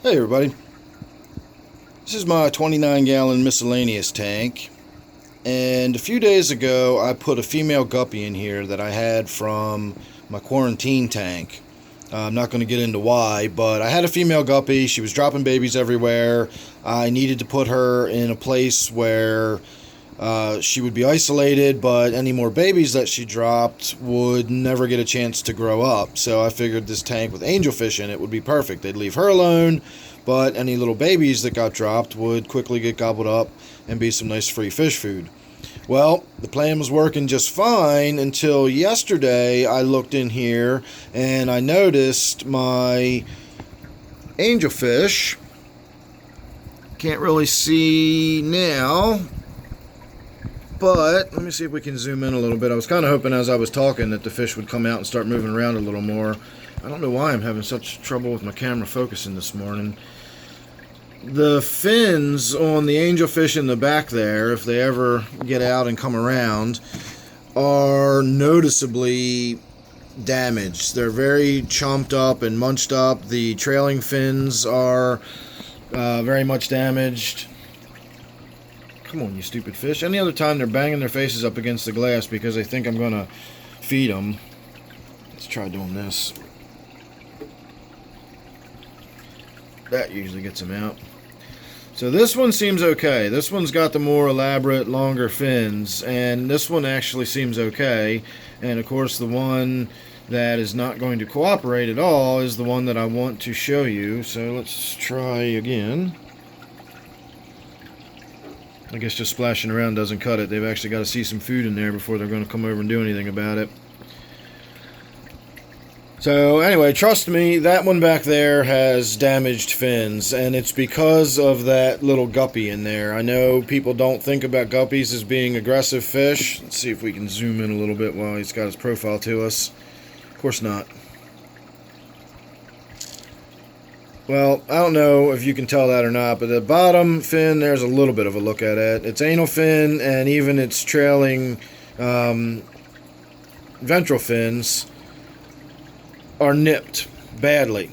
Hey everybody, this is my 29-gallon miscellaneous tank, and a few days ago I put a female guppy in here that I had from my quarantine tank. I'm not going to get into why, but I had a female guppy. She was dropping babies everywhere. I needed to put her in a place where she would be isolated, but any more babies that she dropped would never get a chance to grow up. So I figured this tank with angelfish in it would be perfect. They'd leave her alone, but any little babies that got dropped would quickly get gobbled up and be some nice free fish food. Well, the plan was working just fine until yesterday. I looked in here and I noticed my angelfish. Can't really see now, but let me see if we can zoom in a little bit. I was kind of hoping as I was talking that the fish would come out and start moving around a little more. I don't know why I'm having such trouble with my camera focusing this morning. The fins on the angelfish in the back there, if they ever get out and come around, are noticeably damaged. They're very chomped up and munched up. The trailing fins are very much damaged. Come on, you stupid fish. Any other time they're banging their faces up against the glass because they think I'm going to feed them. Let's try doing this. That usually gets them out. So this one seems okay. This one's got the more elaborate, longer fins, and this one actually seems okay. And of course the one that is not going to cooperate at all is the one that I want to show you. So let's try again. I guess just splashing around doesn't cut it. They've actually got to see some food in there before they're going to come over and do anything about it. So anyway, trust me, that one back there has damaged fins, and it's because of that little guppy in there. I know people don't think about guppies as being aggressive fish. Let's see if we can zoom in a little bit while he's got his profile to us. Of course not. Well, I don't know if you can tell that or not, but the bottom fin, there's a little bit of a look at it. Its anal fin and even its trailing ventral fins are nipped badly.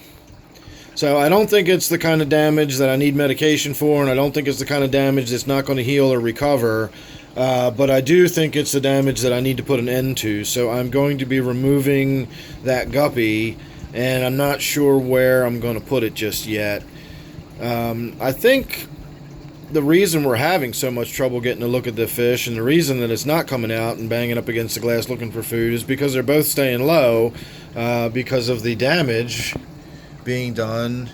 So I don't think it's the kind of damage that I need medication for, and I don't think it's the kind of damage that's not going to heal or recover, but I do think it's the damage that I need to put an end to. So I'm going to be removing that guppy, and I'm not sure where I'm going to put it just yet. I think the reason we're having so much trouble getting a look at the fish, and the reason that it's not coming out and banging up against the glass looking for food, is because they're both staying low because of the damage being done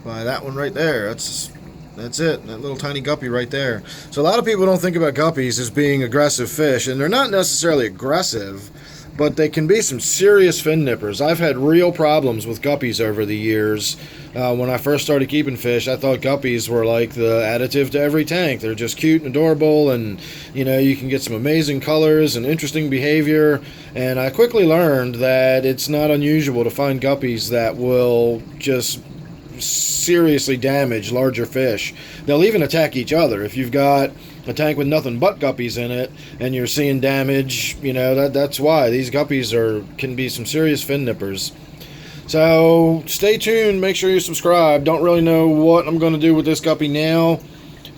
by that one right there. That's it, that little tiny guppy right there. So a lot of people don't think about guppies as being aggressive fish, and they're not necessarily aggressive, but they can be some serious fin nippers. I've had real problems with guppies over the years. When I first started keeping fish, I thought guppies were like the additive to every tank. They're just cute and adorable, and you can get some amazing colors and interesting behavior. And I quickly learned that it's not unusual to find guppies that will just seriously damage larger fish. They'll even attack each other. If you've got a tank with nothing but guppies in it and you're seeing damage, that's why these guppies can be some serious fin nippers. So stay tuned, make sure you subscribe. Don't really know what I'm going to do with this guppy now,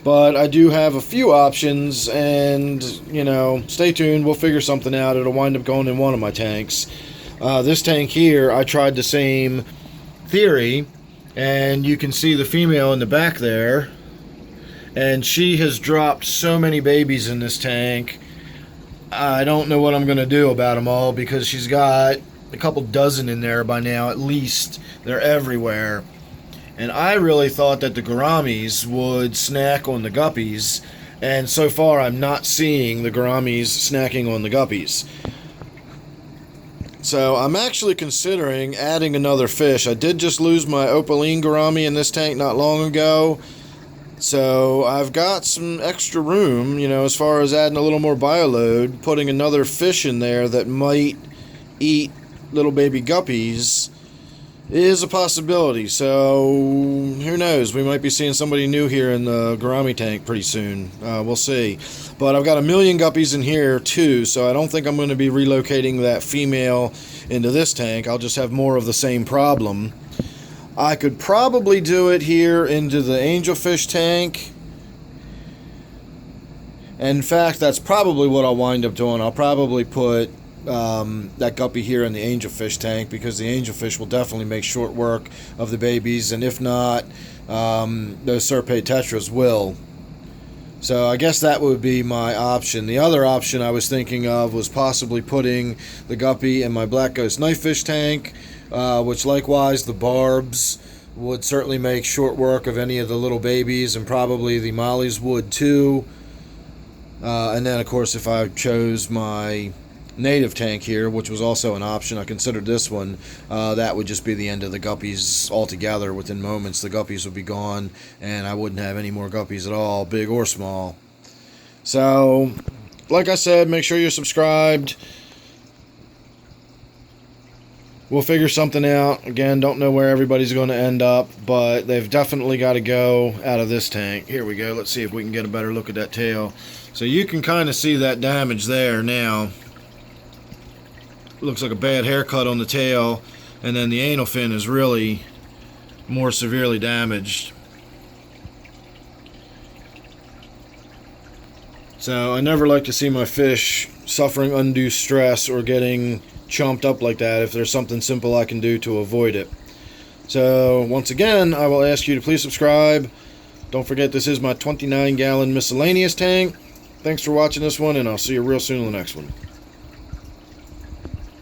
but I do have a few options, and stay tuned, we'll figure something out. It'll wind up going in one of my tanks. This tank here, I tried the same theory, and you can see the female in the back there, and she has dropped so many babies in this tank. I don't know what I'm going to do about them all, because she's got a couple dozen in there by now at least. They're everywhere, and I really thought that the gouramis would snack on the guppies, and so far I'm not seeing the gouramis snacking on the guppies. So I'm actually considering adding another fish. I did just lose my opaline gourami in this tank not long ago, so I've got some extra room, as far as adding a little more bioload. Putting another fish in there that might eat little baby guppies is a possibility. So who knows, we might be seeing somebody new here in the gourami tank pretty soon. We'll see. But I've got a million guppies in here too, so I don't think I'm going to be relocating that female into this tank. I'll just have more of the same problem. I could probably do it here into the angelfish tank. In fact, that's probably what I'll wind up doing. I'll probably put that guppy here in the angelfish tank, because the angelfish will definitely make short work of the babies, and if not, those Serpae tetras will. So I guess that would be my option. The other option I was thinking of was possibly putting the guppy in my black ghost knifefish tank, which likewise the barbs would certainly make short work of any of the little babies, and probably the mollies would too. And then, of course, if I chose my native tank here, which was also an option, I considered this one, that would just be the end of the guppies altogether. Within moments, the guppies would be gone, and I wouldn't have any more guppies at all, big or small. So, like I said, make sure you're subscribed. We'll figure something out. Again, don't know where everybody's going to end up, but they've definitely got to go out of this tank. Here we go. Let's see if we can get a better look at that tail. So you can kind of see that damage there now. Looks like a bad haircut on the tail, and then the anal fin is really more severely damaged. So I never like to see my fish suffering undue stress or getting chomped up like that if there's something simple I can do to avoid it. So once again, I will ask you to please subscribe. Don't forget, this is my 29-gallon miscellaneous tank. Thanks for watching this one, and I'll see you real soon in the next one.